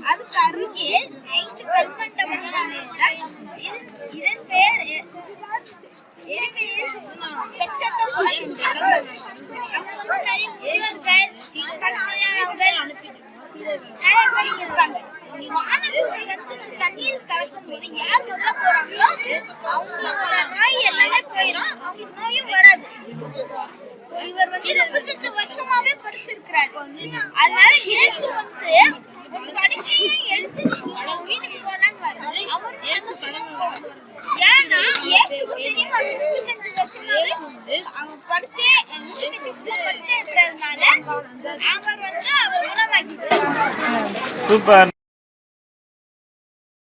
அதுக்கு அருகே 5 கல்மண்டபங்கள் இதன் பெயர் தண்ணீர் கலக்கும் போது யார் முதல்ல போறாங்களோ அவங்களோட நோய் எல்லாமே போயிடும், அவங்களுக்கு நோயும் வராது. இவர் 35 வருஷமாவே படுத்திருக்கிறார். அதனால இயேசு ஒரு படுக்கையை எடுத்து வீட்டுக்கு போலான்னு அவரும் ஏன்னா இயேசுக்கு தெரியும் அவர் 35 வருஷமாவே அவன் படுத்தே இருக்கிறதுனால அவர் குணமாக்கி.